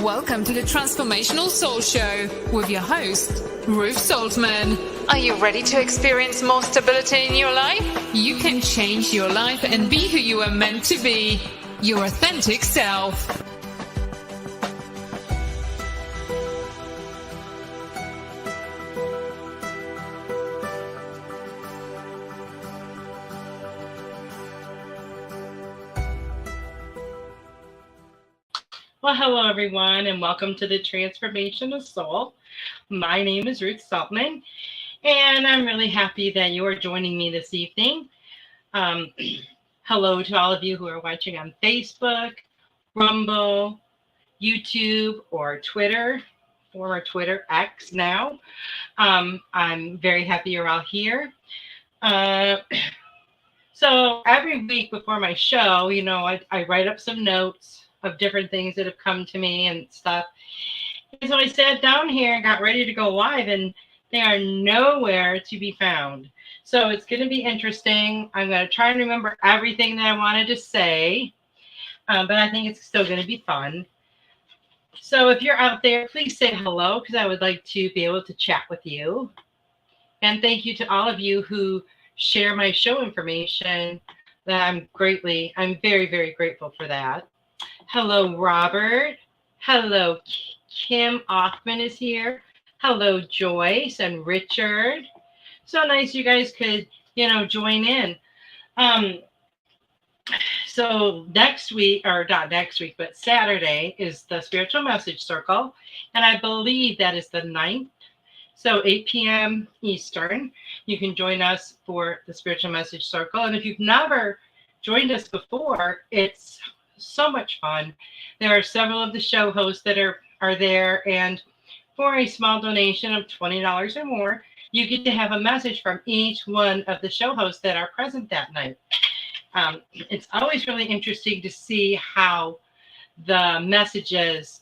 Welcome to the Transformational Soul Show with your host, Ruth Soltman. Are you ready to experience more stability in your life? You can change your life and be who you are meant to be, your authentic self. Well, hello, everyone, and welcome to the Transformational Soul. My name is Ruth Soltman, and I'm really happy that you are joining me this evening. Hello to all of you who are watching on Facebook, Rumble, YouTube, or Twitter, or Twitter X now. I'm very happy you're all here. So every week before my show, I write up some notes of different things that have come to me and stuff. And so I sat down here and got ready to go live, and they are nowhere to be found. So it's going to be interesting. I'm going to try and remember everything that I wanted to say, but I think it's still going to be fun. So if you're out there, please say hello, because I would like to be able to chat with you. And thank you to all of you who share my show information. I'm very, very grateful for that. Hello, Robert. Hello, Kim Offman is here. Hello, Joyce and Richard. So nice you guys could, join in. So next week, or not next week, but Saturday is the Spiritual Message Circle. And I believe that is the 9th. So 8 p.m. Eastern, you can join us for the Spiritual Message Circle. And if you've never joined us before, it's so much fun. There are several of the show hosts that are there, and for a small donation of $20 or more, you get to have a message from each one of the show hosts that are present that night. It's always really interesting to see how the messages,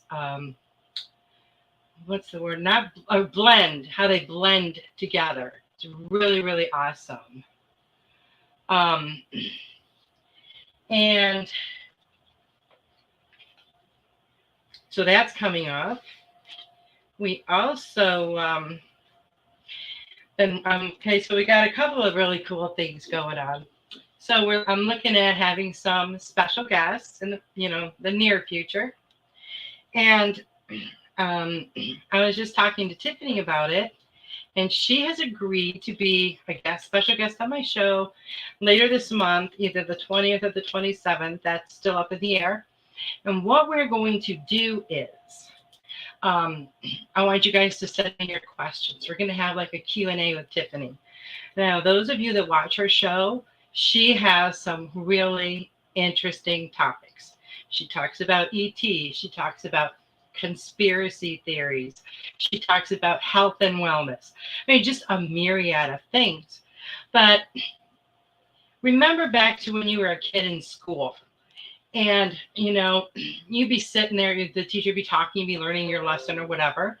blend, how they blend together. It's really, really awesome. And so that's coming up. We also, so we got a couple of really cool things going on. So I'm looking at having some special guests in the near future. And I was just talking to Tiffany about it, and she has agreed to be a special guest on my show later this month, either the 20th or the 27th. That's still up in the air. And what we're going to do is, I want you guys to send me your questions. We're going to have like a Q&A with Tiffany. Now, those of you that watch her show, she has some really interesting topics. She talks about ET. She talks about conspiracy theories. She talks about health and wellness. I mean, just a myriad of things. But remember back to when you were a kid in school. And, you'd be sitting there, the teacher would be talking, you'd be learning your lesson or whatever.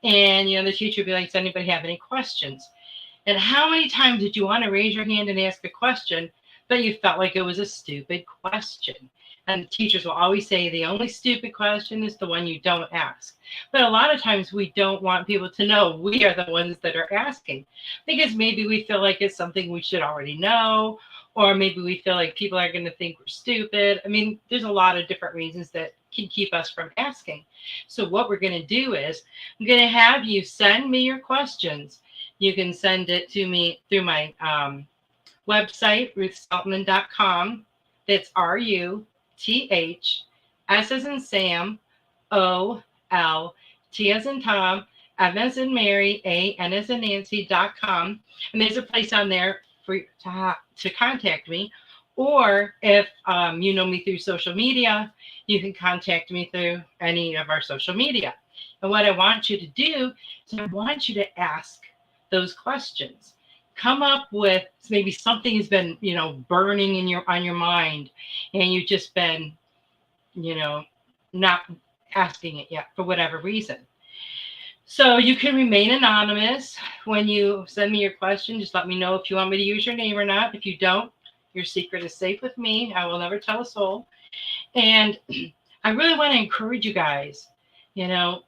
And, the teacher would be like, does anybody have any questions? And how many times did you want to raise your hand and ask a question, but you felt like it was a stupid question? And teachers will always say the only stupid question is the one you don't ask. But a lot of times we don't want people to know we are the ones that are asking, because maybe we feel like it's something we should already know, or maybe we feel like people are going to think we're stupid. I mean, there's a lot of different reasons that can keep us from asking. So what we're going to do is I'm going to have you send me your questions. You can send it to me through my website, ruthsoltman.com. That's RUTH, S as in Sam, OL, T as in Tom, M as in Mary, AN as in Nancy.com. And there's a place on there for you to contact me. Or if you know me through social media, you can contact me through any of our social media. And what I want you to do is I want you to ask those questions. Come up with maybe something has been, burning on your mind, and you've just been, not asking it yet for whatever reason. So you can remain anonymous when you send me your question. Just let me know if you want me to use your name or not. If you don't, your secret is safe with me. I will never tell a soul. And I really want to encourage you guys you know,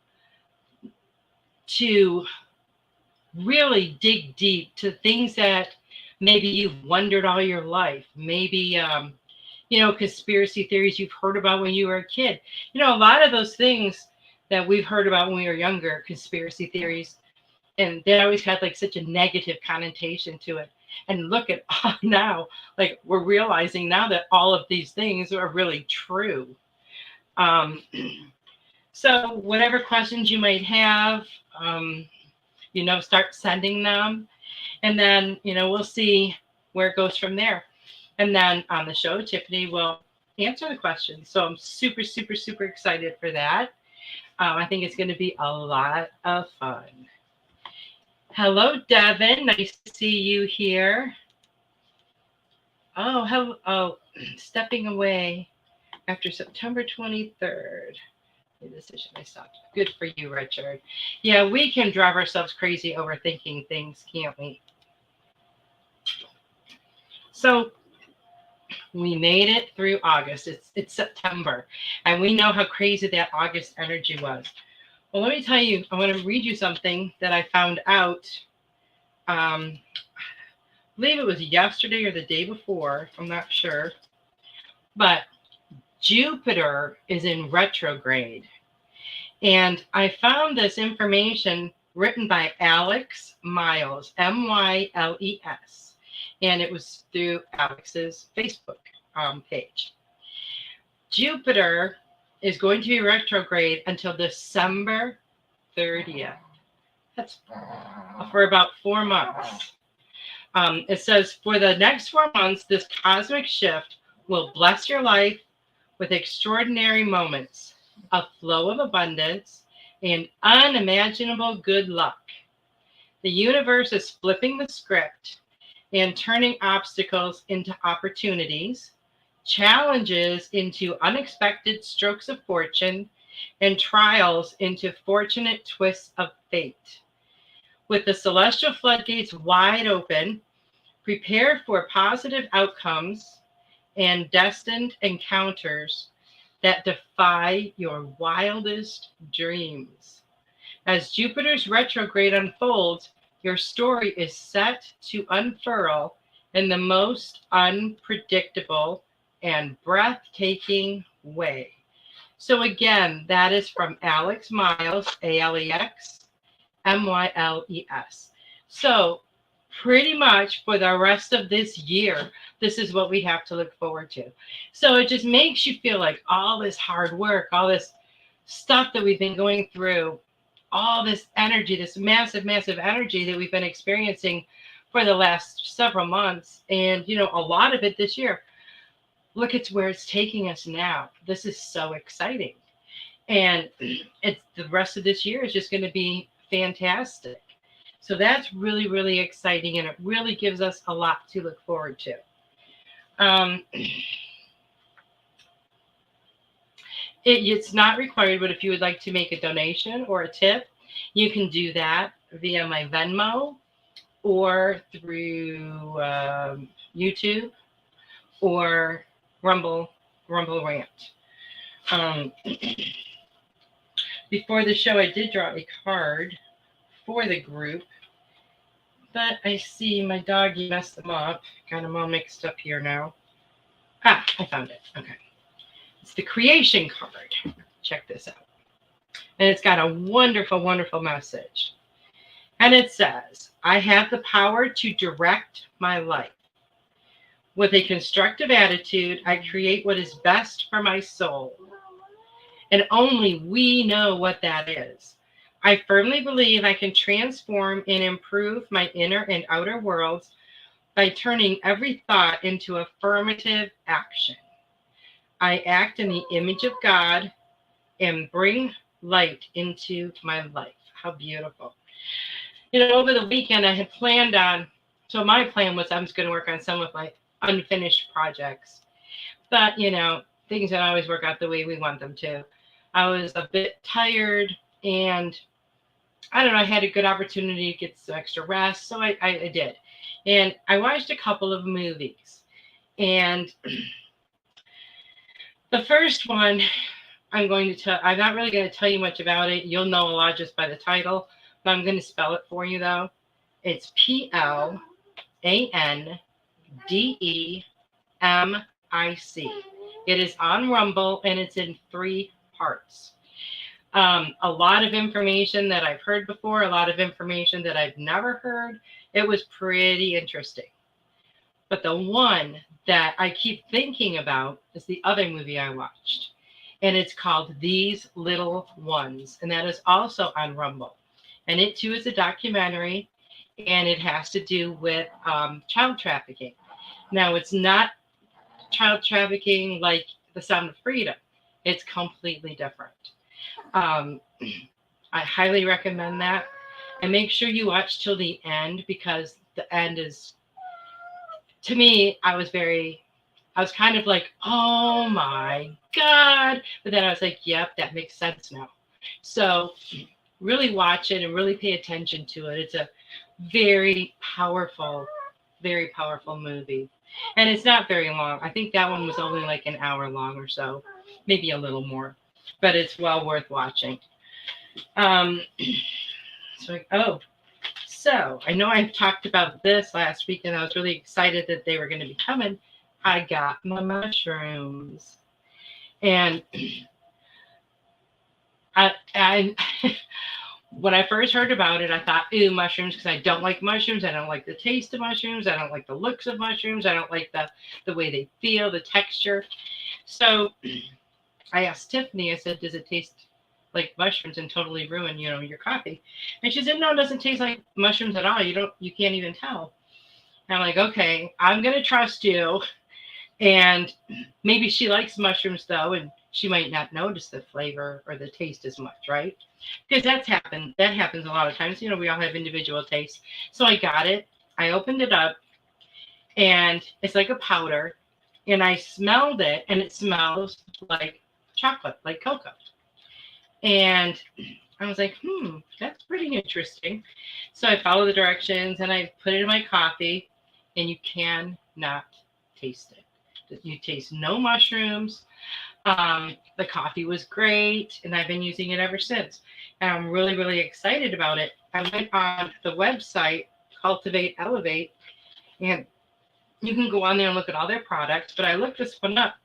to really dig deep to things that maybe you've wondered all your life. Maybe, conspiracy theories you've heard about when you were a kid. A lot of those things that we've heard about when we were younger, conspiracy theories, and they always had like such a negative connotation to it. And look at now, like we're realizing now that all of these things are really true. Um, so whatever questions you might have, start sending them. And then, we'll see where it goes from there. And then on the show, Tiffany will answer the questions. So I'm super, super, super excited for that. I think it's going to be a lot of fun. Hello, Devin. Nice to see you here. Oh, hello. Oh, stepping away after September 23rd. The decision I stopped. Good for you, Richard. Yeah, we can drive ourselves crazy overthinking things, can't we? So we made it through August. It's September, and we know how crazy that August energy was. Well, let me tell you, I want to read you something that I found out. I believe it was yesterday or the day before. I'm not sure. But Jupiter is in retrograde. And I found this information written by Alex Miles, Myles. And it was through Alex's Facebook page. Jupiter is going to be retrograde until December 30th. That's for about 4 months. It says, for the next 4 months, this cosmic shift will bless your life with extraordinary moments, a flow of abundance, and unimaginable good luck. The universe is flipping the script and turning obstacles into opportunities, challenges into unexpected strokes of fortune, and trials into fortunate twists of fate. With the celestial floodgates wide open, prepare for positive outcomes and destined encounters that defy your wildest dreams. As Jupiter's retrograde unfolds, your story is set to unfurl in the most unpredictable and breathtaking way. So again, that is from Alex Miles, Alex Myles. So pretty much for the rest of this year, this is what we have to look forward to. So it just makes you feel like all this hard work, all this stuff that we've been going through, all this energy, this massive, massive energy that we've been experiencing for the last several months. And, a lot of it this year, look at where it's taking us now. This is so exciting. And it's the rest of this year is just going to be fantastic. So that's really, really exciting, and it really gives us a lot to look forward to. It's not required, but if you would like to make a donation or a tip, you can do that via my Venmo or through YouTube or Rumble Rant. Before the show, I did draw a card for the group, but I see my doggy messed them up. Got them all mixed up here now. I found it. Okay. It's the creation card. Check this out. And it's got a wonderful, wonderful message. And it says, I have the power to direct my life. With a constructive attitude, I create what is best for my soul. And only we know what that is. I firmly believe I can transform and improve my inner and outer worlds by turning every thought into affirmative action. I act in the image of God and bring light into my life. How beautiful. Over the weekend I had planned on, so my plan was I was going to work on some of my unfinished projects. But, things don't always work out the way we want them to. I was a bit tired, and I don't know, I had a good opportunity to get some extra rest, so I did. And I watched a couple of movies. And the first one I'm not really going to tell you much about it. You'll know a lot just by the title, but I'm going to spell it for you though. It's PLANDEMIC. It is on Rumble and it's in 3 parts. A lot of information that I've heard before, a lot of information that I've never heard. It was pretty interesting. But the one that I keep thinking about is the other movie I watched. And it's called These Little Ones. And that is also on Rumble. And it too is a documentary. And it has to do with child trafficking. Now, it's not child trafficking like The Sound of Freedom. It's completely different. I highly recommend that. And make sure you watch till the end, because the end is, to me, I was kind of like, oh my God. But then I was like, yep, that makes sense now. So really watch it and really pay attention to it. It's a very powerful movie. And it's not very long. I think that one was only like an hour long or so, maybe a little more, but it's well worth watching. So I know I've talked about this last week, and I was really excited that they were going to be coming. I got my mushrooms, and I when I first heard about it, I thought, ooh, mushrooms, because I don't like mushrooms. I don't like the taste of mushrooms. I don't like the looks of mushrooms. I don't like the way they feel, the texture. So I asked Tiffany, I said, does it taste like mushrooms and totally ruin, your coffee? And she said, no, it doesn't taste like mushrooms at all. You can't even tell. And I'm like, okay, I'm going to trust you. And maybe she likes mushrooms though, and she might not notice the flavor or the taste as much, right? Because that happens a lot of times. We all have individual tastes. So I got it. I opened it up, and it's like a powder. And I smelled it, and it smells like chocolate, like cocoa. And I was like, that's pretty interesting. So I followed the directions, and I put it in my coffee, and you cannot taste it. You taste no mushrooms. The coffee was great, and I've been using it ever since. And I'm really, really excited about it. I went on the website, Cultivate Elevate, and you can go on there and look at all their products. But I looked this one up,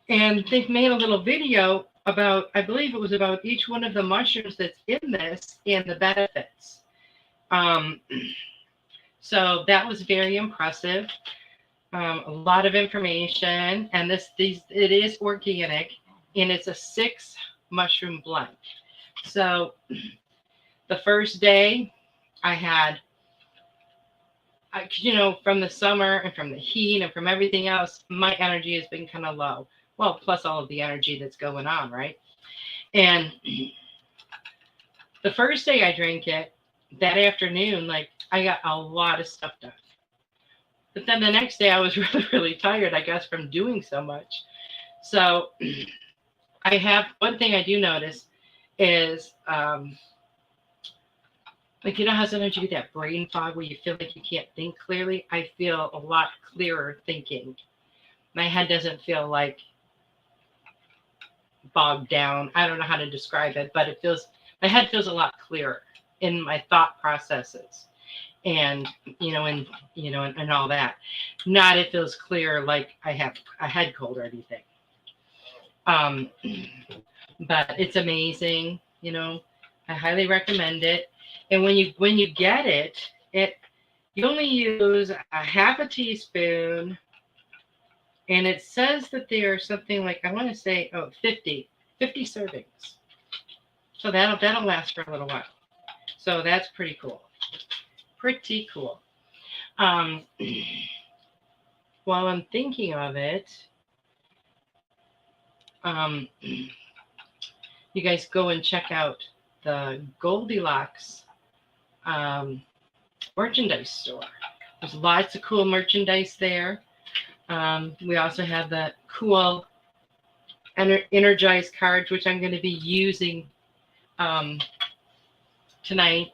and they've made a little video about, I believe it was about each one of the mushrooms that's in this and the benefits. So that was very impressive. A lot of information, and it is organic, and it's a 6 mushroom blend. So the first day I had, from the summer and from the heat and from everything else, my energy has been kind of low. Well, plus all of the energy that's going on, right? And the first day I drank it, that afternoon, I got a lot of stuff done. But then the next day I was really, really tired, I guess, from doing so much. So I have one thing I do notice is, how sometimes you get that brain fog where you feel like you can't think clearly? I feel a lot clearer thinking. My head doesn't feel like bogged down. I don't know how to describe it, but my head feels a lot clearer in my thought processes. And and all that. Not it feels clear like I have a head cold or anything. But it's amazing. I highly recommend it. And when you get it, you only use a half a teaspoon, and it says that there are something like, I want to say 50 servings. So that'll last for a little while. So that's pretty cool. Pretty cool. While I'm thinking of it, you guys go and check out the Goldylocks merchandise store. There's lots of cool merchandise there. We also have the cool energized cards, which I'm going to be using tonight.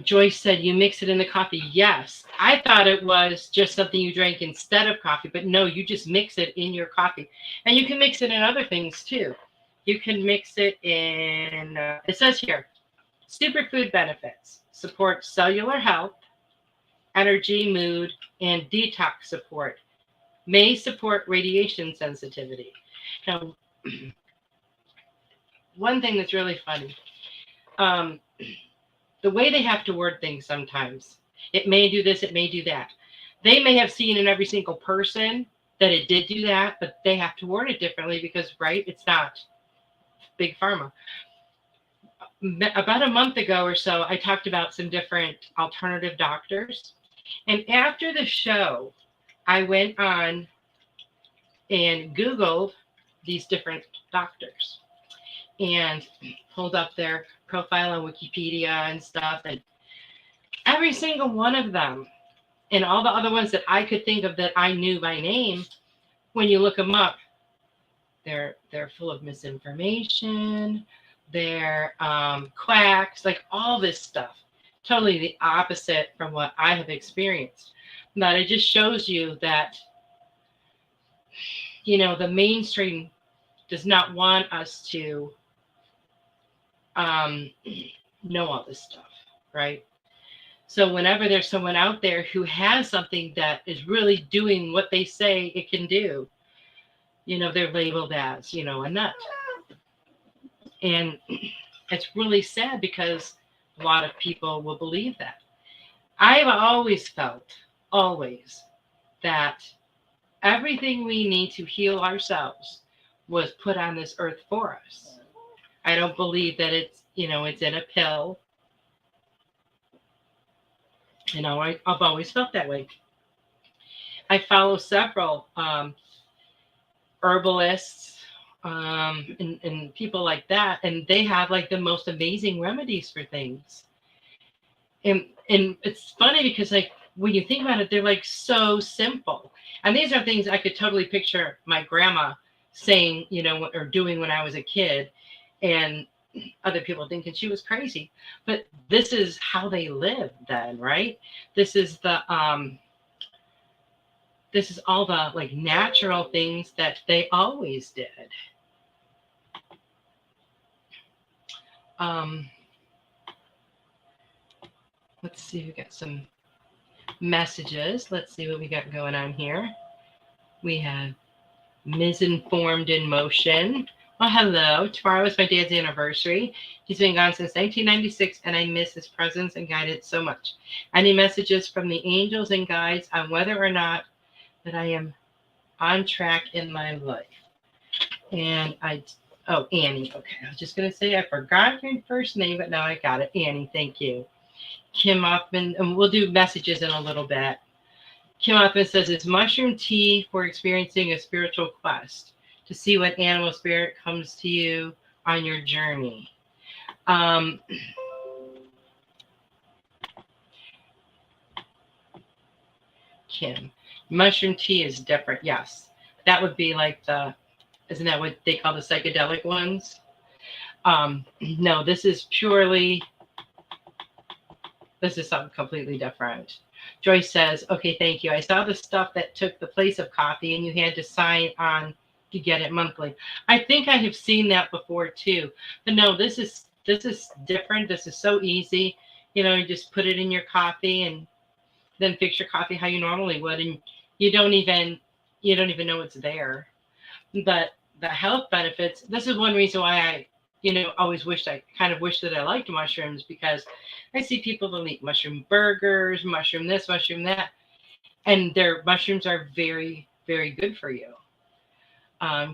Joyce said, you mix it in the coffee. Yes. I thought it was just something you drank instead of coffee, but no, you just mix it in your coffee. And you can mix it in other things too. You can mix it in, it says here, superfood benefits, support cellular health, energy, mood, and detox support. May support radiation sensitivity. Now, one thing that's really funny, the way they have to word things sometimes, it may do this, it may do that. They may have seen in every single person that it did do that, but they have to word it differently because, right, it's not big pharma. About a month ago or so, I talked about some different alternative doctors. And after the show, I went on and Googled these different doctors and pulled up their profile on Wikipedia and stuff. And every single one of them, and all the other ones that I could think of that I knew by name, when you look them up, they're full of misinformation. They're quacks, like all this stuff. Totally the opposite from what I have experienced. But it just shows you that, you know, the mainstream does not want us to know all this stuff, right? So whenever there's someone out there who has something that is really doing what they say it can do, you know, they're labeled as, you know, a nut. And it's really sad because a lot of people will believe that. I've always felt, that everything we need to heal ourselves was put on this earth for us. I don't believe that it's, you know, it's in a pill. You know, I've always felt that way. I follow several herbalists and people like that, and they have like the most amazing remedies for things. And it's funny because, like, when you think about it, they're like so simple. And these are things I could totally picture my grandma saying, you know, or doing when I was a kid, and other people thinking she was crazy. But this is how they lived then, right? This is the this is all the like natural things that they always did. Let's see, we got some messages. Let's see what we got going on here. We have Misinformed in Motion. Well, hello. Tomorrow is my dad's anniversary. He's been gone since 1996, and I miss his presence and guidance so much. Any messages from the angels and guides on whether or not that I am on track in my life? And Annie. Okay, I was just going to say I forgot your first name, but now I got it. Annie, thank you. Kim Hoffman, and we'll do messages in a little bit. Kim Hoffman says, it's mushroom tea for experiencing a spiritual quest, to see what animal spirit comes to you on your journey. Kim, mushroom tea is different. Yes, that would be like isn't that what they call the psychedelic ones? No, this is something completely different. Joyce says, okay, thank you. I saw the stuff that took the place of coffee and you had to sign on to get it monthly. I think I have seen that before too. But no, this is different. This is so easy. You know, you just put it in your coffee and then fix your coffee how you normally would, and you don't even know it's there. But the health benefits, this is one reason why I, you know, always wish that I liked mushrooms, because I see people that eat mushroom burgers, mushroom this, mushroom that, and their mushrooms are very, very good for you.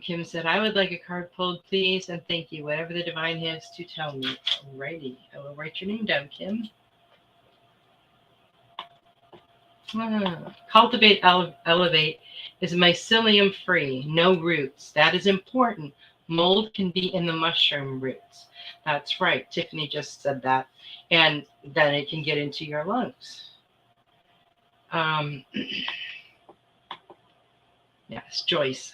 Kim said, I would like a card pulled, please, and thank you. Whatever the divine has to tell me. Alrighty, I will write your name down, Kim. Cultivate, elevate is mycelium free, no roots. That is important. Mold can be in the mushroom roots. That's right. Tiffany just said that. And then it can get into your lungs. Yes, Joyce.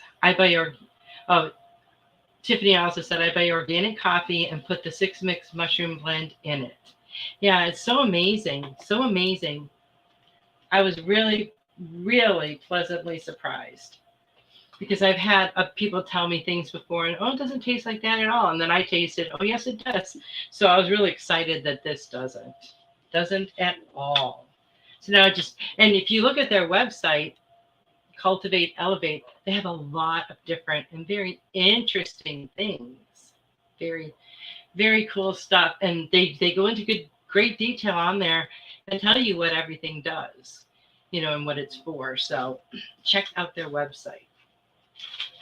Tiffany also said, I buy organic coffee and put the 6-mix mushroom blend in it. Yeah, it's so amazing. So amazing. I was really, really pleasantly surprised because I've had people tell me things before and, oh, it doesn't taste like that at all. And then I tasted, oh, yes, it does. So I was really excited that this doesn't at all. So now and if you look at their website, Cultivate, Elevate, they have a lot of different and very interesting things. Very, very cool stuff. And they go into great detail on there and tell you what everything does, and what it's for. So check out their website.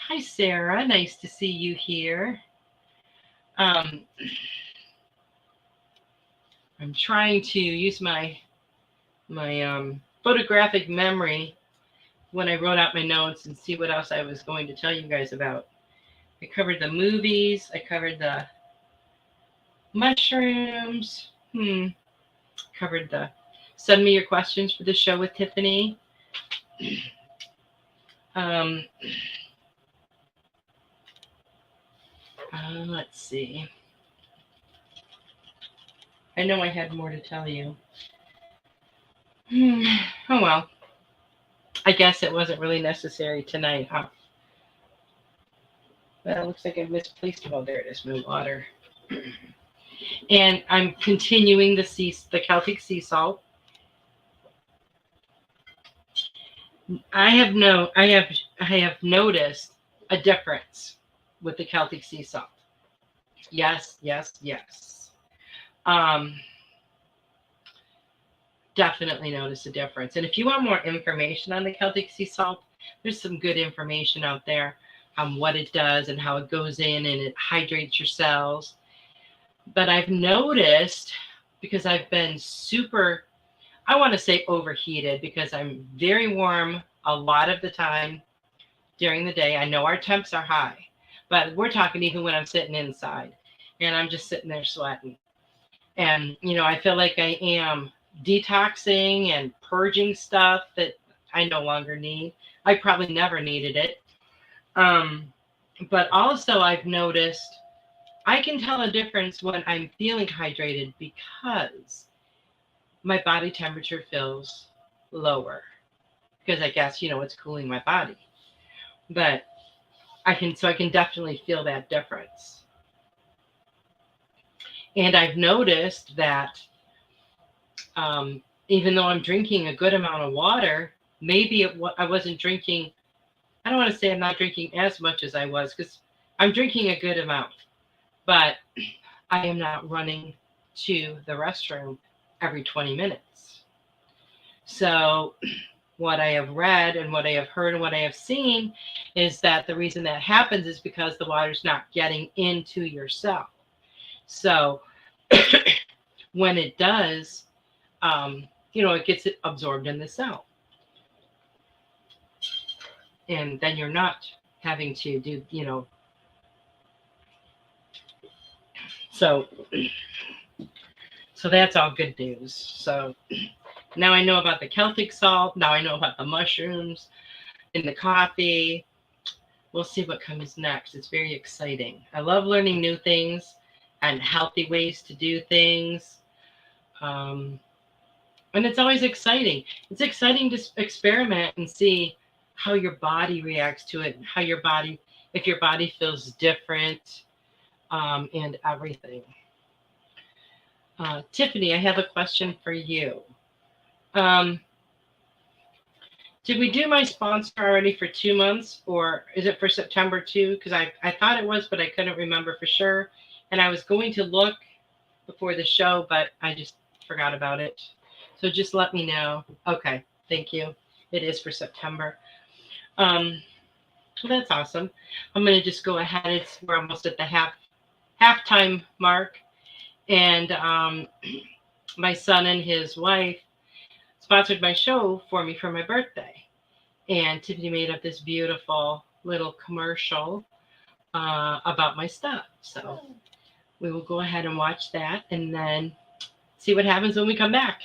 Hi, Sarah. Nice to see you here. I'm trying to use my photographic memory when I wrote out my notes and see what else I was going to tell you guys about. I covered the movies. I covered the mushrooms. Covered the send me your questions for the show with Tiffany. Let's see. I know I had more to tell you. Oh, well. I guess it wasn't really necessary tonight, huh? Well, it looks like I've misplaced. Oh, there it is, my water. And I'm continuing the Celtic sea salt. I have noticed a difference with the Celtic sea salt. Yes. Definitely notice a difference. And if you want more information on the Celtic sea salt, there's some good information out there on what it does and how it goes in and it hydrates your cells. But I've noticed, because I've been super, I want to say overheated, because I'm very warm a lot of the time during the day. I know our temps are high, but we're talking even when I'm sitting inside and I'm just sitting there sweating. And, I feel like I am detoxing and purging stuff that I no longer need. I probably never needed it. But also I've noticed I can tell a difference when I'm feeling hydrated because my body temperature feels lower, because I guess, it's cooling my body. But I can definitely feel that difference. And I've noticed that even though I'm drinking a good amount of water, maybe I wasn't drinking. I don't want to say I'm not drinking as much as I was, because I'm drinking a good amount, but I am not running to the restroom every 20 minutes. So what I have read and what I have heard and what I have seen is that the reason that happens is because the water's not getting into your cell. So when it does, it gets absorbed in the cell. And then you're not having to do, so that's all good news. So now I know about the Celtic salt. Now I know about the mushrooms in the coffee. We'll see what comes next. It's very exciting. I love learning new things and healthy ways to do things. And it's always exciting. It's exciting to experiment and see how your body reacts to it, and if your body feels different, and everything. Tiffany, I have a question for you. Did we do my sponsor already for 2 months, or is it for September too? Because I thought it was, but I couldn't remember for sure. And I was going to look before the show, but I just forgot about it. So just let me know. Okay, thank you. It is for September. Well, that's awesome. I'm going to just go ahead. We're almost at the halftime mark. And my son and his wife sponsored my show for me for my birthday. And Tiffany made up this beautiful little commercial about my stuff. So we will go ahead and watch that and then see what happens when we come back.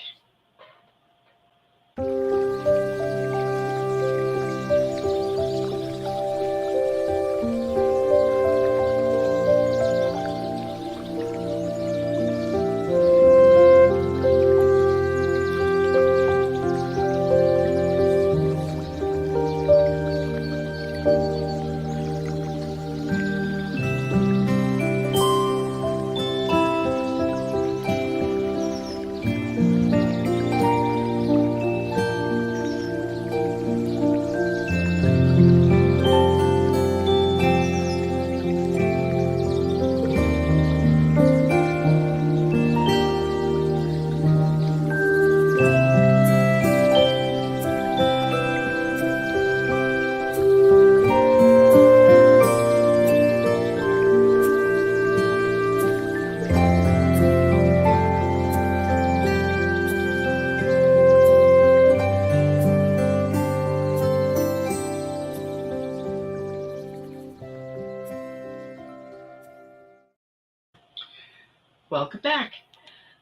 welcome back.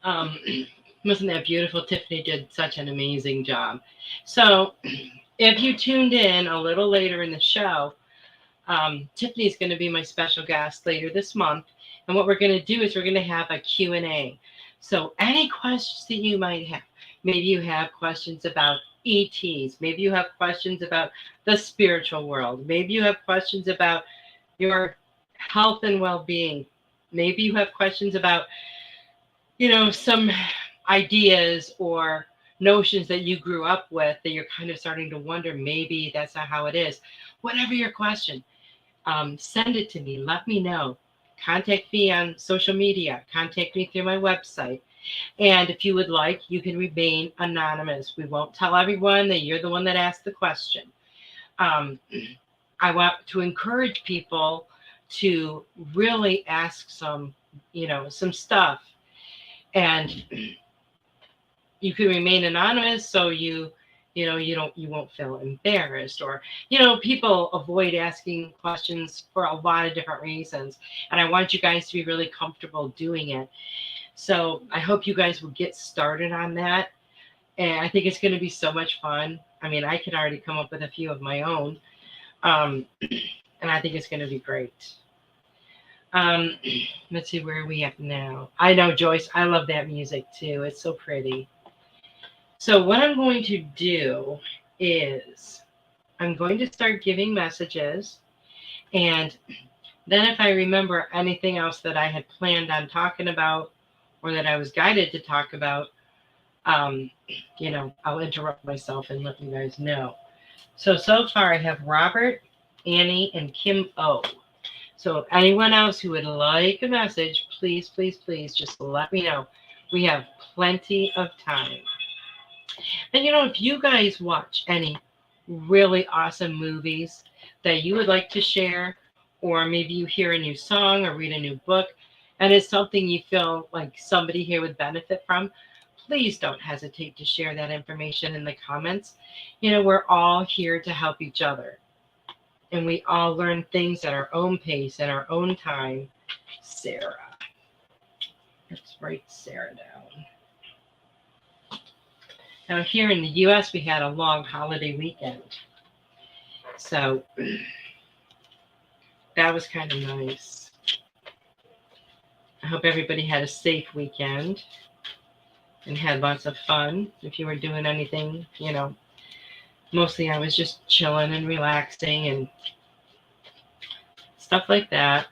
Um, wasn't that beautiful? Tiffany did such an amazing job. So if you tuned in a little later in the show, Tiffany's going to be my special guest later this month. And what we're going to do is we're going to have a Q&A. So any questions that you might have, maybe you have questions about ETs, maybe you have questions about the spiritual world, maybe you have questions about your health and well-being, maybe you have questions about, some ideas or notions that you grew up with that you're kind of starting to wonder, maybe that's not how it is. Whatever your question, send it to me. Let me know. Contact me on social media. Contact me through my website. And if you would like, you can remain anonymous. We won't tell everyone that you're the one that asked the question. I want to encourage people to really ask some stuff. And you can remain anonymous, so you won't feel embarrassed, or people avoid asking questions for a lot of different reasons, and I want you guys to be really comfortable doing it. So I hope you guys will get started on that, and I think it's going to be so much fun. I mean, I can already come up with a few of my own, and I think it's going to be great. Let's see, where are we at now? I know, Joyce, I love that music too. It's so pretty. So what I'm going to do is I'm going to start giving messages, and then if I remember anything else that I had planned on talking about or that I was guided to talk about, I'll interrupt myself and let you guys know. So far I have Robert, Annie, and Kim O. So anyone else who would like a message, please, please, please just let me know. We have plenty of time. And if you guys watch any really awesome movies that you would like to share, or maybe you hear a new song or read a new book, and it's something you feel like somebody here would benefit from, please don't hesitate to share that information in the comments. We're all here to help each other. And we all learn things at our own pace, at our own time. Sarah. Let's write Sarah down. Now, here in the U.S., we had a long holiday weekend. So that was kind of nice. I hope everybody had a safe weekend and had lots of fun. If you were doing anything, mostly I was just chilling and relaxing and stuff like that.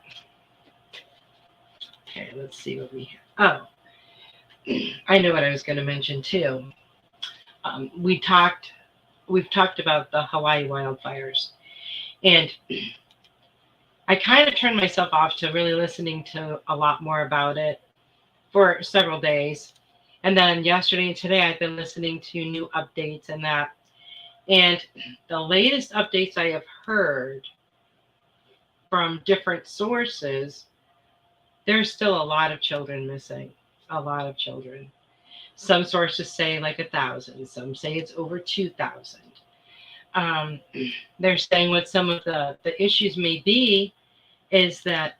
Okay, let's see what we have. Oh, I know what I was going to mention too. We've talked about the Hawaii wildfires, and I kind of turned myself off to really listening to a lot more about it for several days. And then yesterday and today, I've been listening to new updates and that. And the latest updates I have heard from different sources, there's still a lot of children missing, a lot of children. Some sources say like 1,000. Some say it's over 2,000. They're saying what some of the issues may be is that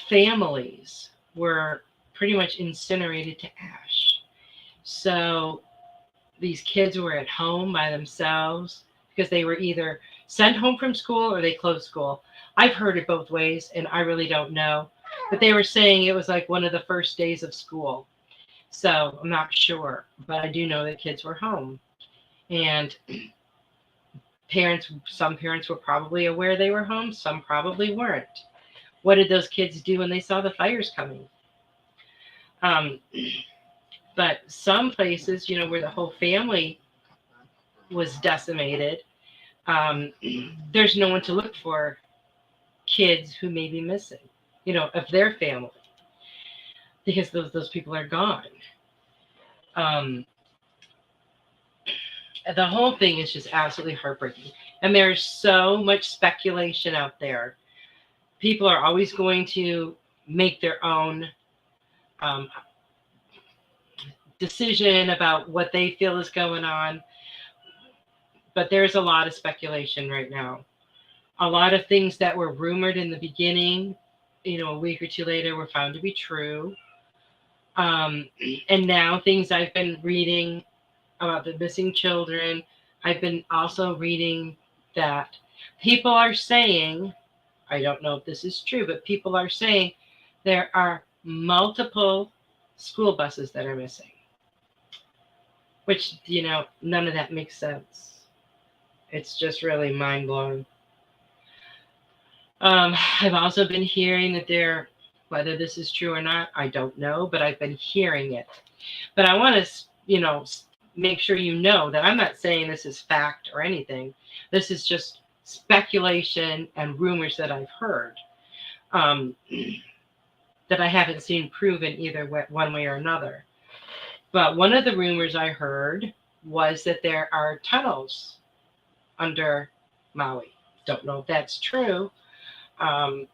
families were pretty much incinerated to ash. So these kids were at home by themselves because they were either sent home from school or they closed school. I've heard it both ways, and I really don't know. But they were saying it was like one of the first days of school. So I'm not sure, but I do know that kids were home. And some parents were probably aware they were home, some probably weren't. What did those kids do when they saw the fires coming? But some places, where the whole family was decimated, there's no one to look for kids who may be missing, of their family, because those people are gone. The whole thing is just absolutely heartbreaking. And there's so much speculation out there. People are always going to make their own decision about what they feel is going on. But there's a lot of speculation right now. A lot of things that were rumored in the beginning, a week or two later were found to be true. And now things I've been reading about the missing children, I've been also reading that people are saying, I don't know if this is true, but people are saying there are multiple school buses that are missing, which, none of that makes sense. It's just really mind-blowing. I've also been hearing that whether this is true or not, I don't know, but I've been hearing it. But I want to, make sure you know that I'm not saying this is fact or anything. This is just speculation and rumors that I've heard, that I haven't seen proven either one way or another. But one of the rumors I heard was that there are tunnels under Maui. Don't know if that's true. I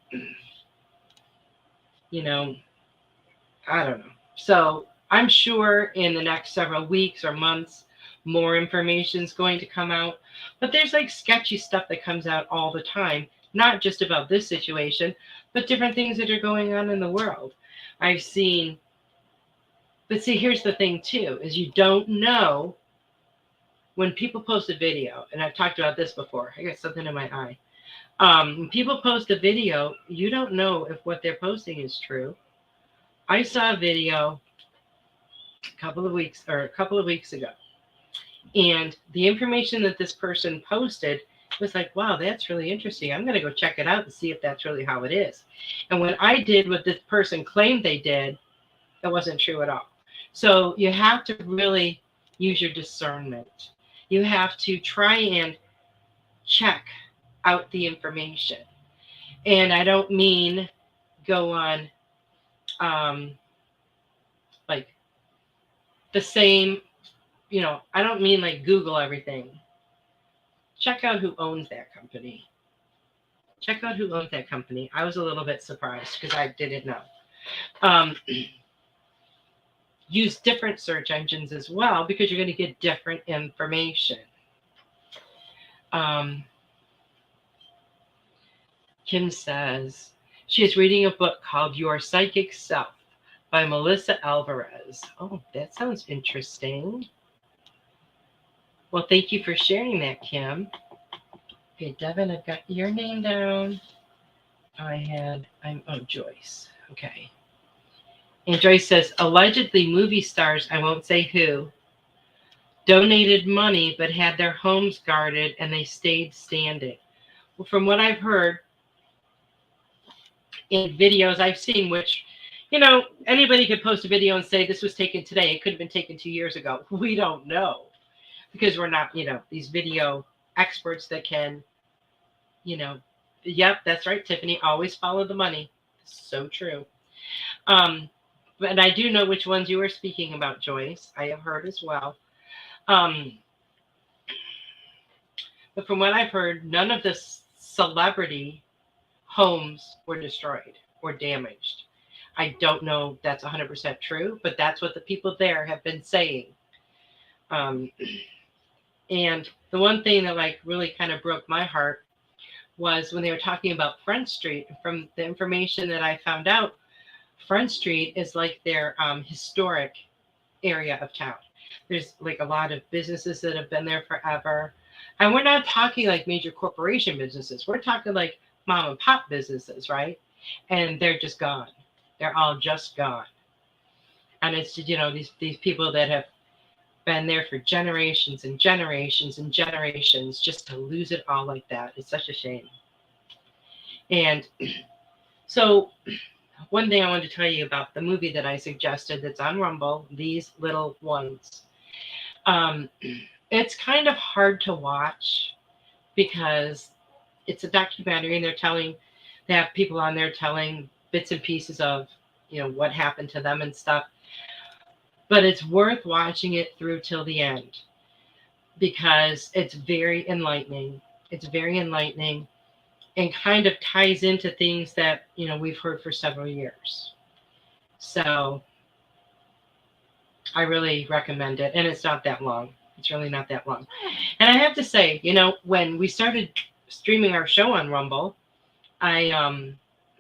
don't know. So I'm sure in the next several weeks or months, more information is going to come out. But there's like sketchy stuff that comes out all the time, not just about this situation, but different things that are going on in the world. I've seen, but see, here's the thing too, is you don't know when people post a video, and I've talked about this before. I got something in my eye. When people post a video, you don't know if what they're posting is true. I saw a video a couple of weeks ago, and the information that this person posted was like, wow, that's really interesting. I'm going to go check it out and see if that's really how it is. And when I did what this person claimed they did, that wasn't true at all. So you have to really use your discernment. You have to try and check out the information. And I don't mean go on like the same, I don't mean like Google everything. Check out who owns that company. Check out who owns that company. I was a little bit surprised because I didn't know. Use different search engines as well, because you're going to get different information. Kim says she is reading a book called Your Psychic Self by Melissa Alvarez. Oh, that sounds interesting. Well, thank you for sharing that, Kim. Okay, Devin, I've got your name down. Joyce. Okay. And Joyce says, allegedly movie stars, I won't say who, donated money but had their homes guarded and they stayed standing. Well, from what I've heard in videos I've seen, which, anybody could post a video and say this was taken today. It could have been taken 2 years ago. We don't know, because we're not, these video experts that can, yep, that's right, Tiffany, always follow the money. So true. But I do know which ones you were speaking about, Joyce. I have heard as well. But from what I've heard, none of the celebrity homes were destroyed or damaged. I don't know if that's 100% true, but that's what the people there have been saying. And the one thing that really kind of broke my heart was when they were talking about Front Street. From the information that I found out, Front Street is like their historic area of town. There's a lot of businesses that have been there forever. And we're not talking like major corporation businesses. We're talking like mom and pop businesses, right? And they're just gone. They're all just gone. And it's, these people that have been there for generations and generations and generations, just to lose it all like that. It's such a shame. And so one thing I wanted to tell you about the movie that I suggested that's on Rumble, These Little Ones. It's kind of hard to watch because it's a documentary, and they have people on there telling bits and pieces of, what happened to them and stuff. But it's worth watching it through till the end, because it's very enlightening. It's very enlightening and kind of ties into things that, we've heard for several years. So I really recommend it. And it's not that long. It's really not that long. And I have to say, when we started streaming our show on Rumble, I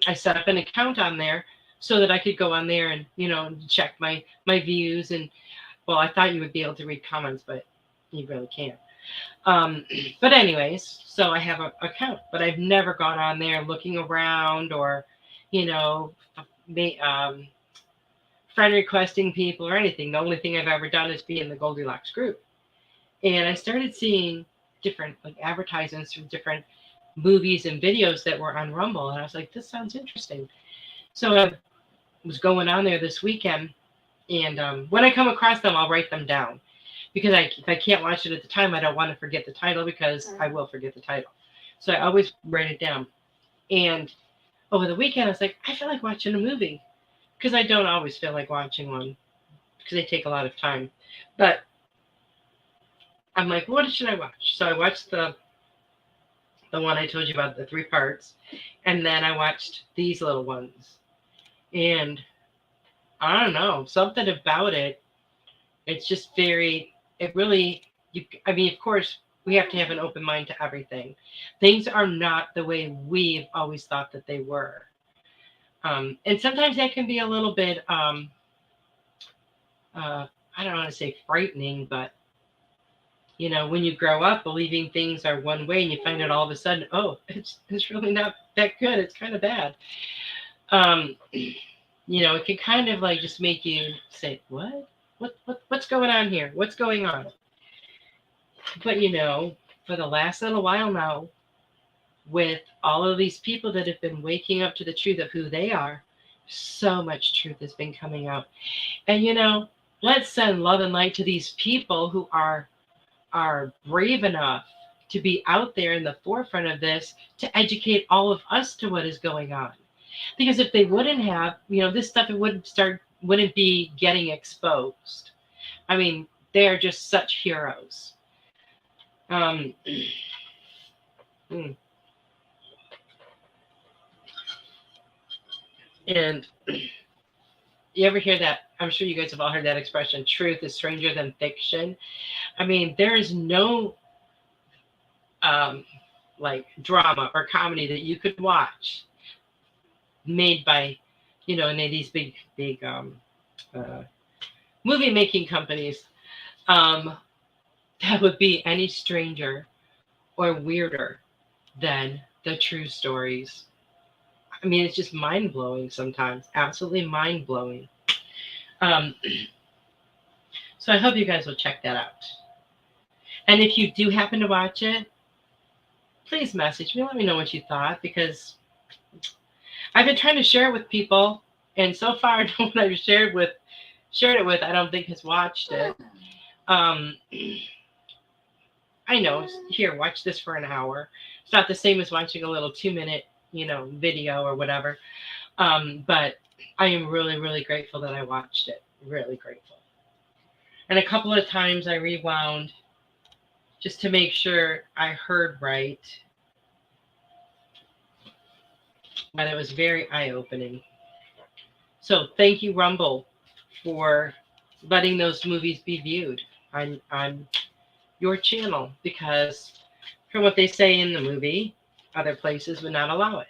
I set up an account on there so that I could go on there and, check my views. And, well, I thought you would be able to read comments, but you really can't. But anyways, so I have an account, but I've never gone on there looking around or, friend requesting people or anything. The only thing I've ever done is be in the Goldylocks group. And I started seeing different advertisements from different movies and videos that were on Rumble. And I was like, this sounds interesting. So I was going on there this weekend. And when I come across them, I'll write them down. Because if I can't watch it at the time, I don't want to forget the title, because I will forget the title. So I always write it down. And over the weekend, I was like, I feel like watching a movie. Because I don't always feel like watching one, because they take a lot of time. But I'm like, what should I watch? So I watched the one I told you about, the 3 parts. And then I watched these little ones. And I don't know, something about it. It's just of course, we have to have an open mind to everything. Things are not the way we've always thought that they were. And sometimes that can be a little bit, I don't want to say frightening, but, when you grow up believing things are one way and you find out all of a sudden, oh, it's really not that good. It's kind of bad. It can kind of just make you say, what's going on here? What's going on? But, for the last little while now, with all of these people that have been waking up to the truth of who they are, so much truth has been coming out. And, let's send love and light to these people who are brave enough to be out there in the forefront of this, to educate all of us to what is going on. Because if they wouldn't have, this stuff, it wouldn't be getting exposed. I mean, they are just such heroes. And you ever hear that? I'm sure you guys have all heard that expression, truth is stranger than fiction. I mean, there is no drama or comedy that you could watch made by, these big movie making companies that would be any stranger or weirder than the true stories. I mean, it's just mind-blowing sometimes, absolutely mind-blowing. So I hope you guys will check that out. And if you do happen to watch it, please message me. Let me know what you thought, because I've been trying to share it with people, and so far, no one I've shared it with, I don't think has watched it. I know, here, watch this for an hour. It's not the same as watching a little 2-minute, video or whatever. But I am really, really grateful that I watched it. Really grateful. And a couple of times I rewound just to make sure I heard right. But it was very eye-opening. So thank you, Rumble, for letting those movies be viewed on your channel, because from what they say in the movie, other places would not allow it.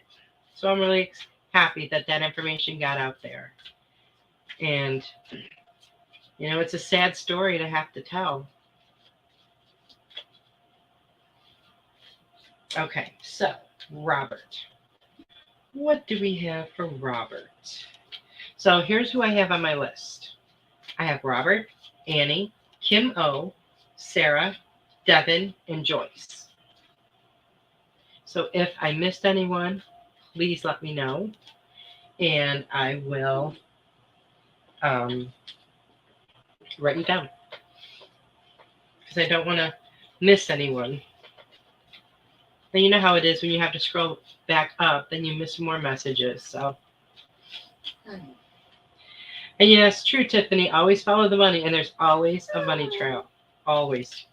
So I'm really happy that information got out there. And, it's a sad story to have to tell. Okay, so Robert. What do we have for Robert? So here's who I have on my list. I have Robert, Annie, Kim O, Sarah, Devin, and Joyce. So if I missed anyone, please let me know, and I will write you down, because I don't want to miss anyone. And you know how it is when you have to scroll back up, then you miss more messages. So, and yes, true, Tiffany. Always follow the money, and there's always a money trail. Always.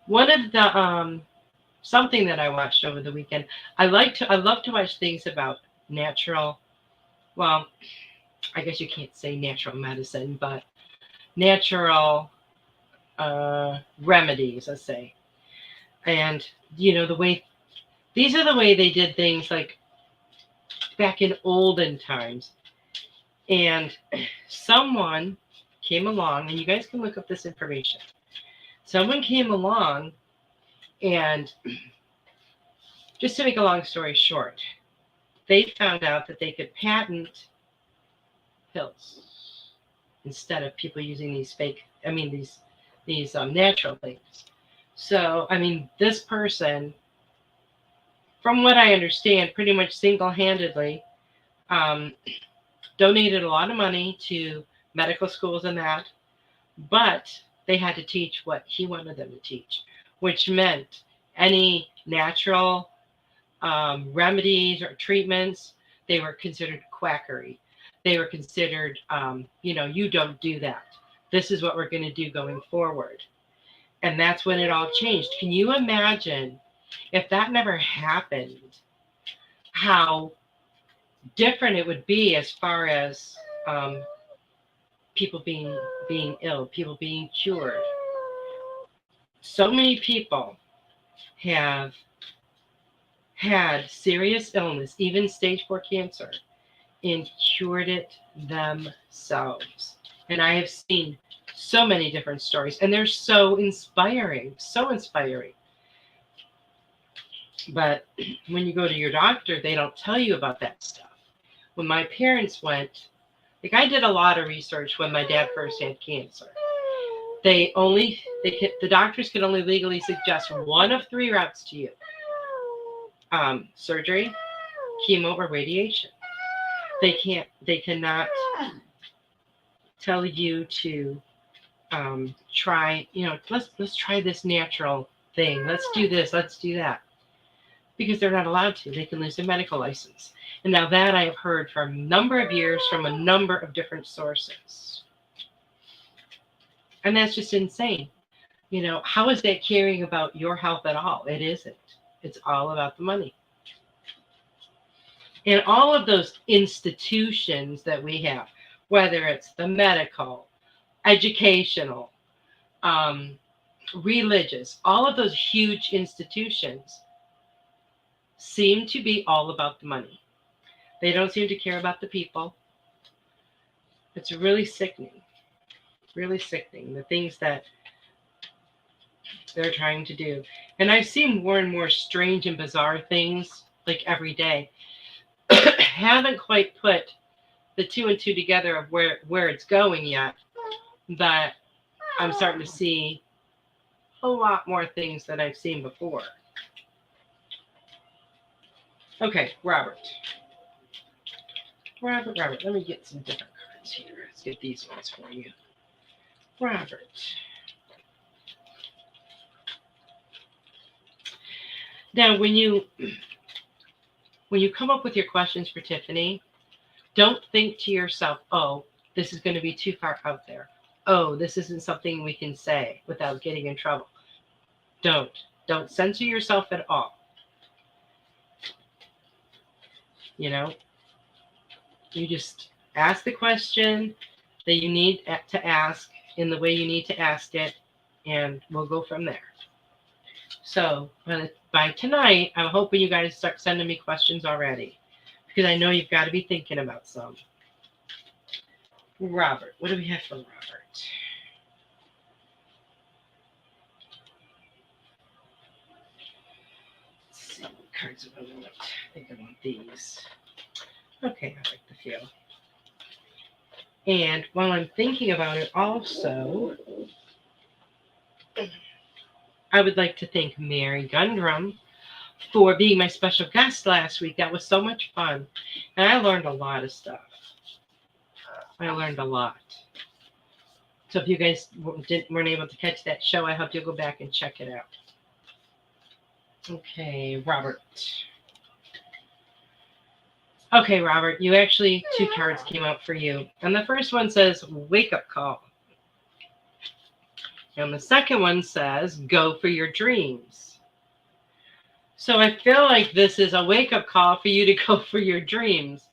One of the something that I watched over the weekend. I love to watch things about natural. Well, I guess you can't say natural medicine, but natural remedies, let's say. And, these are the way they did things like back in olden times. And someone came along, and you guys can look up this information. Someone came along, and just to make a long story short, they found out that they could patent pills instead of people using these these natural things. So, this person, from what I understand, pretty much single-handedly donated a lot of money to medical schools and that, but they had to teach what he wanted them to teach, which meant any natural remedies or treatments, they were considered quackery. They were considered, you don't do that. This is what we're going to do going forward. And that's when it all changed. Can you imagine if that never happened, how different it would be as far as people being ill, people being cured? So many people have had serious illness, even stage 4 cancer, and cured it themselves. And I have seen so many different stories, and they're so inspiring, so inspiring. But when you go to your doctor, they don't tell you about that stuff. When my parents went, I did a lot of research when my dad first had cancer. The doctors could only legally suggest one of 3 routes to you: surgery, chemo, or radiation. They cannot tell you to try, let's try this natural thing. Let's do this, let's do that. Because they're not allowed to. They can lose their medical license. And now that I have heard for a number of years from a number of different sources. And that's just insane. How is that caring about your health at all? It isn't. It's all about the money. And all of those institutions that we have, whether it's the medical, educational, religious, all of those huge institutions seem to be all about the money. They don't seem to care about the people. It's really sickening. Really sickening, the things that they're trying to do. And I've seen more and more strange and bizarre things every day. Haven't quite put the 2 and 2 together of where it's going yet, but I'm starting to see a lot more things than I've seen before. Okay, Robert, let me get some different cards here. Let's get these ones for you. Robert. Now, when you come up with your questions for Tiffany, don't think to yourself, oh, this is going to be too far out there. Oh, this isn't something we can say without getting in trouble. Don't censor yourself at all. You just ask the question that you need to ask in the way you need to ask it, and we'll go from there. So by tonight, I'm hoping you guys start sending me questions already, because I know you've got to be thinking about some. Robert, what do we have for Robert? Let's see what cards I want. I think I want these. Okay, I like the feel. And while I'm thinking about it also, I would like to thank Mary Gundrum for being my special guest last week. That was so much fun. And I learned a lot of stuff. I learned a lot. So if you guys weren't able to catch that show, I hope you'll go back and check it out. Okay, Robert. Okay, Robert, you actually, 2 cards came out for you. And the first one says, wake up call. And the second one says, go for your dreams. So I feel like this is a wake up call for you to go for your dreams.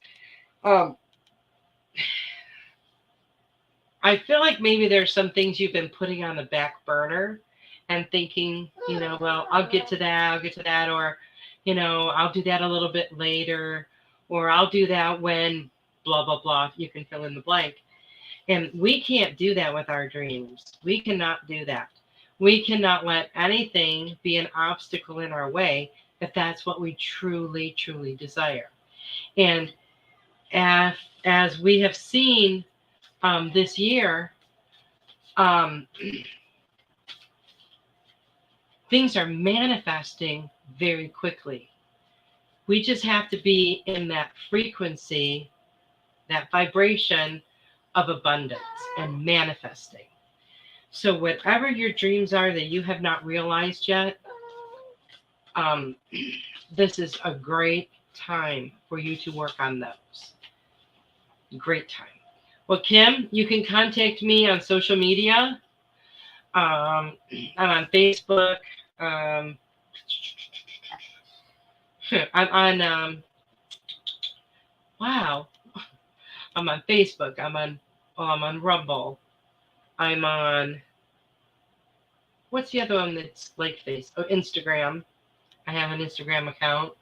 I I feel like maybe there's some things you've been putting on the back burner and thinking, well, I'll get to that, or, I'll do that a little bit later, or I'll do that when blah, blah, blah. You can fill in the blank. And we can't do that with our dreams. We cannot do that. We cannot let anything be an obstacle in our way if that's what we truly, truly desire. And as we have seen this year, things are manifesting very quickly. We just have to be in that frequency, that vibration of abundance and manifesting. So whatever your dreams are that you have not realized yet, this is a great time for you to work on those. Great time. Well, Kim, you can contact me on social media. I'm on Facebook. I'm on I'm on Facebook. I'm on Rumble. I'm on, what's the other one that's like face? Oh, Instagram. I have an Instagram account.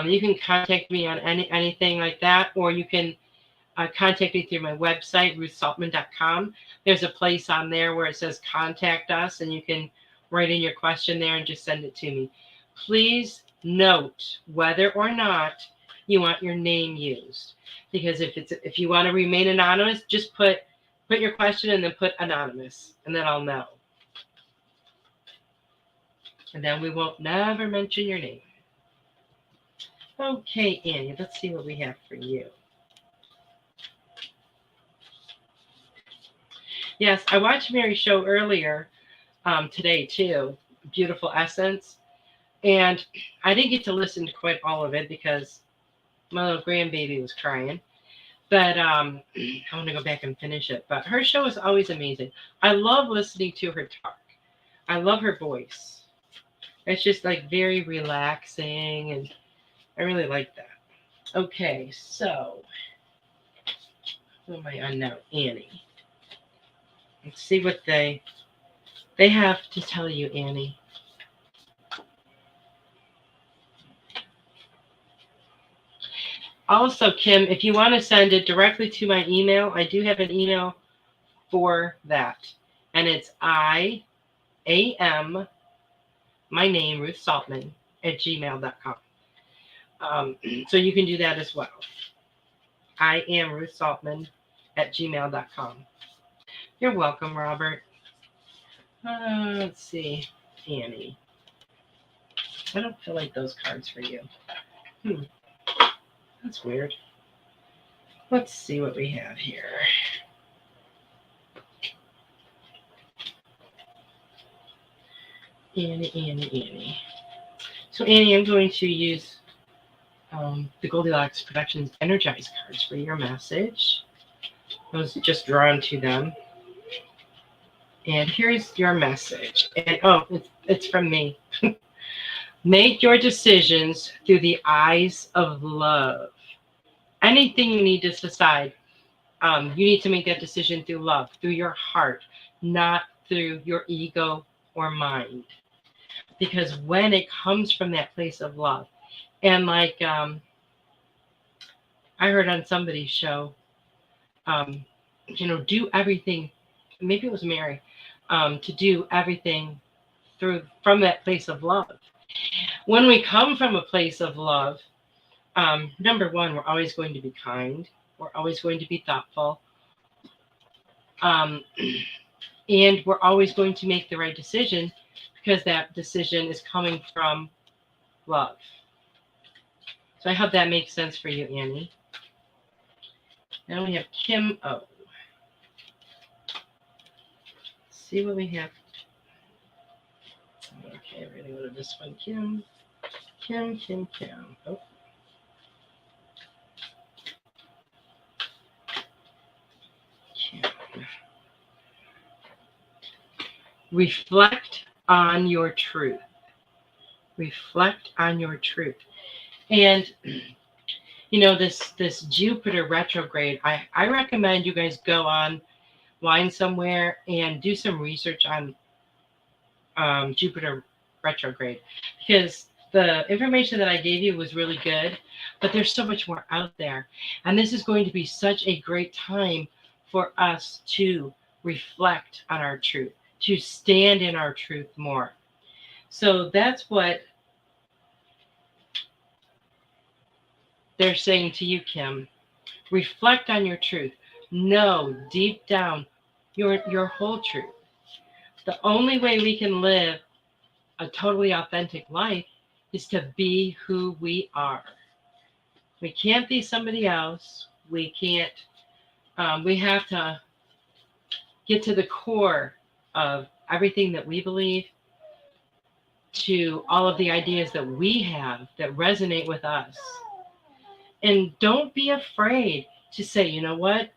You can contact me on anything like that, or you can contact me through my website, ruthsoltman.com. There's a place on there where it says contact us, and you can write in your question there and just send it to me. Please note whether or not you want your name used, because if you want to remain anonymous, just put your question and then put anonymous, and then I'll know. And then we won't never mention your name. Okay, Annie, let's see what we have for you. Yes, I watched Mary's show earlier today too, Beautiful Essence. And I didn't get to listen to quite all of it because my little grandbaby was crying. But I want to go back and finish it. But her show is always amazing. I love listening to her talk. I love her voice. It's just like very relaxing, and I really like that. Okay, so who am I on now? Annie. Let's see what they have to tell you, Annie. Also, Kim, if you want to send it directly to my email, I do have an email for that. And it's I am my name, Ruth Soltman, at gmail.com. So you can do that as well. I am Ruth Soltman at gmail.com. You're welcome, Robert. Let's see, Annie. I don't feel like those cards for you. That's weird. Let's see what we have here. Annie. So Annie, I'm going to use the Goldylocks Productions Energize cards for your message. I was just drawn to them. And here's your message. And it's from me. Make your decisions through the eyes of love. Anything you need to decide, you need to make that decision through love, through your heart, not through your ego or mind. Because when it comes from that place of love, and like I heard on somebody's show, do everything, maybe it was Mary, to do everything from that place of love. When we come from a place of love, number one, we're always going to be kind. We're always going to be thoughtful. And we're always going to make the right decision because that decision is coming from love. So I hope that makes sense for you, Annie. Now we have Kim O. Let's see what we have. Okay, we're going to go to this one. Kim. Oh. Kim. Reflect on your truth. Reflect on your truth. And, this Jupiter retrograde, I recommend you guys go on wine somewhere and do some research on Jupiter retrograde, because the information that I gave you was really good, but there's so much more out there. And this is going to be such a great time for us to reflect on our truth, to stand in our truth more. So that's what they're saying to you, Kim. Reflect on your truth. Know deep down your whole truth. The only way we can live a totally authentic life is to be who we are. We can't be somebody else. We can't, we have to get to the core of everything that we believe, to all of the ideas that we have that resonate with us. And don't be afraid to say, you know what?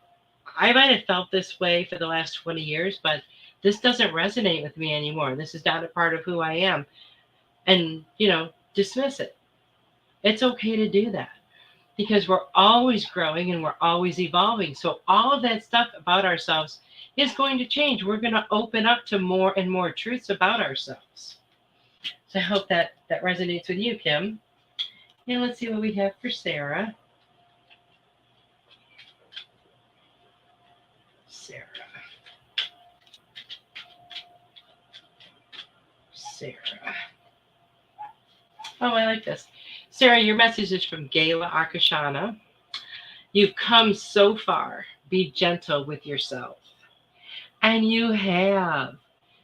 I might have felt this way for the last 20 years, but this doesn't resonate with me anymore. This is not a part of who I am. And, dismiss it. It's okay to do that, because we're always growing and we're always evolving. So all of that stuff about ourselves is going to change. We're going to open up to more and more truths about ourselves. So I hope that resonates with you, Kim. And let's see what we have for Sarah. Sarah. Oh, I like this. Sarah, your message is from Gala Akashana. You've come so far. Be gentle with yourself. And you have.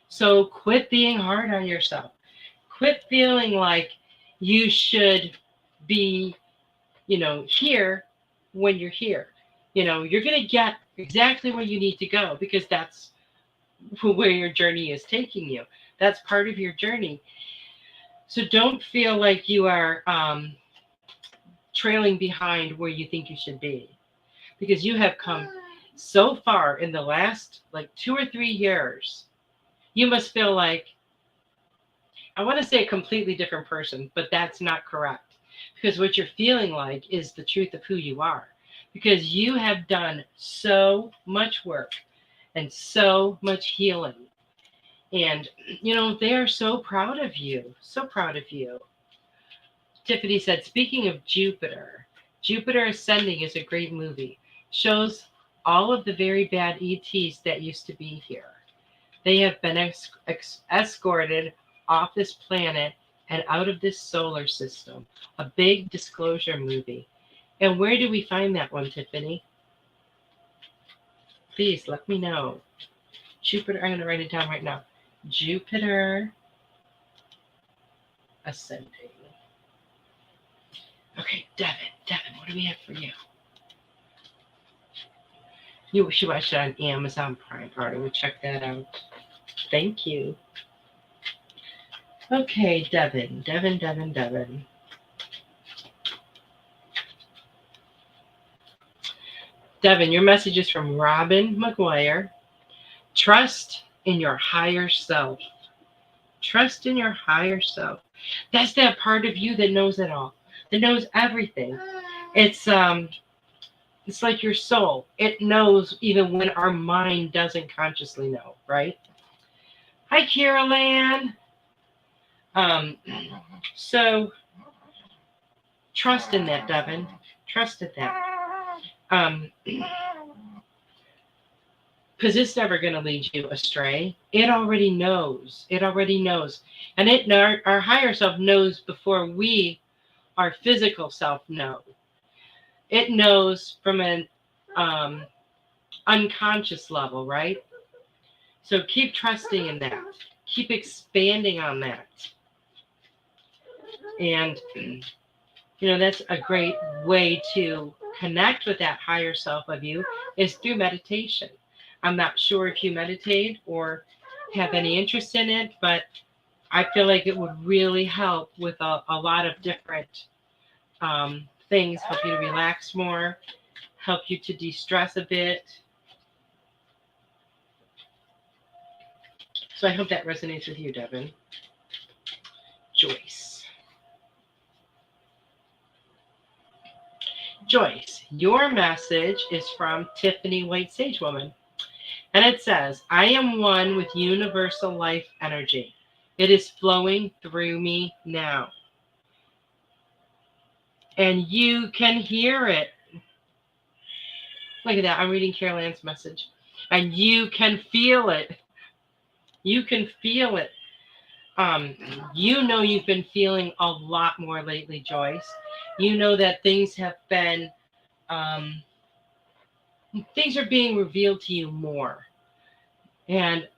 So quit being hard on yourself. Quit feeling like you should be, here when you're here. You're going to get exactly where you need to go, because that's where your journey is taking you. That's part of your journey. So don't feel like you are trailing behind where you think you should be, because you have come so far in the last 2 or 3 years. You must feel like, I want to say a completely different person, but that's not correct, because what you're feeling like is the truth of who you are, because you have done so much work and so much healing. And, they are so proud of you. So proud of you. Tiffany said, speaking of Jupiter Ascending is a great movie. Shows all of the very bad ETs that used to be here. They have been escorted off this planet and out of this solar system. A big disclosure movie. And where do we find that one, Tiffany? Please let me know. Jupiter, I'm going to write it down right now. Jupiter Ascending. Okay, Devin, what do we have for you? You should watch it on Amazon Prime. All right, we'll check that out. Thank you. Okay, Devin. Devin, your message is from Robin McGuire. Trust in your higher self. Trust in your higher self. That's that part of you that knows it all, that knows everything. It's like your soul. It knows even when our mind doesn't consciously know, right? Hi, Carol Ann. So trust in that, Devin. Trust in that. Because it's never going to lead you astray. It already knows. And our higher self knows before we, our physical self, know. It knows from an unconscious level, right? So keep trusting in that. Keep expanding on that. And, that's a great way to connect with that higher self of you, is through meditation. I'm not sure if you meditate or have any interest in it, but I feel like it would really help with a lot of different things, help you to relax more, help you to de-stress a bit. So I hope that resonates with you, Devin. Joyce, your message is from Tiffany White Sage Woman. And it says, I am one with universal life energy. It is flowing through me now. And you can hear it. Look at that. I'm reading Carol Ann's message. And you can feel it. You can feel it. You know you've been feeling a lot more lately, Joyce. You know that things have been, things are being revealed to you more. And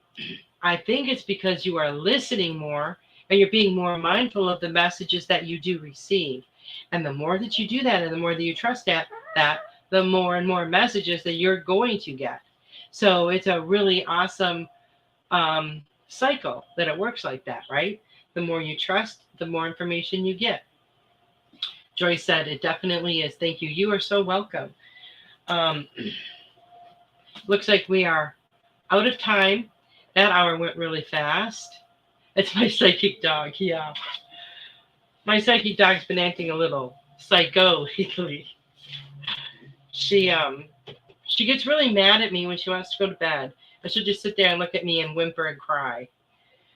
I think it's because you are listening more and you're being more mindful of the messages that you do receive. And the more that you do that and the more that you trust that, the more and more messages that you're going to get. So it's a really awesome cycle that it works like that, right? The more you trust, the more information you get. Joyce said, it definitely is. Thank you. You are so welcome. Looks like we are out of time. That hour went really fast. It's my psychic dog. Yeah. My psychic dog's been acting a little psycho lately. She gets really mad at me when she wants to go to bed. And she'll just sit there and look at me and whimper and cry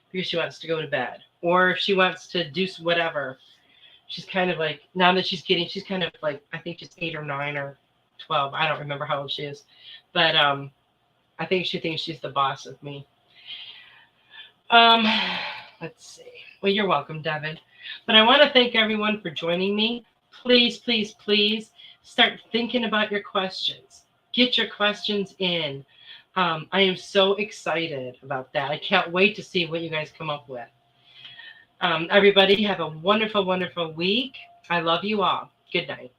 because she wants to go to bed. Or if she wants to do whatever, she's kind of like, now that she's kind of like, I think she's 8 or 9 or 12. I don't remember how old she is. But I think she thinks she's the boss of me. Let's see. Well, you're welcome, Devin. But I want to thank everyone for joining me. Please, please, please start thinking about your questions. Get your questions in. I am so excited about that. I can't wait to see what you guys come up with. Everybody have a wonderful, wonderful week. I love you all. Good night.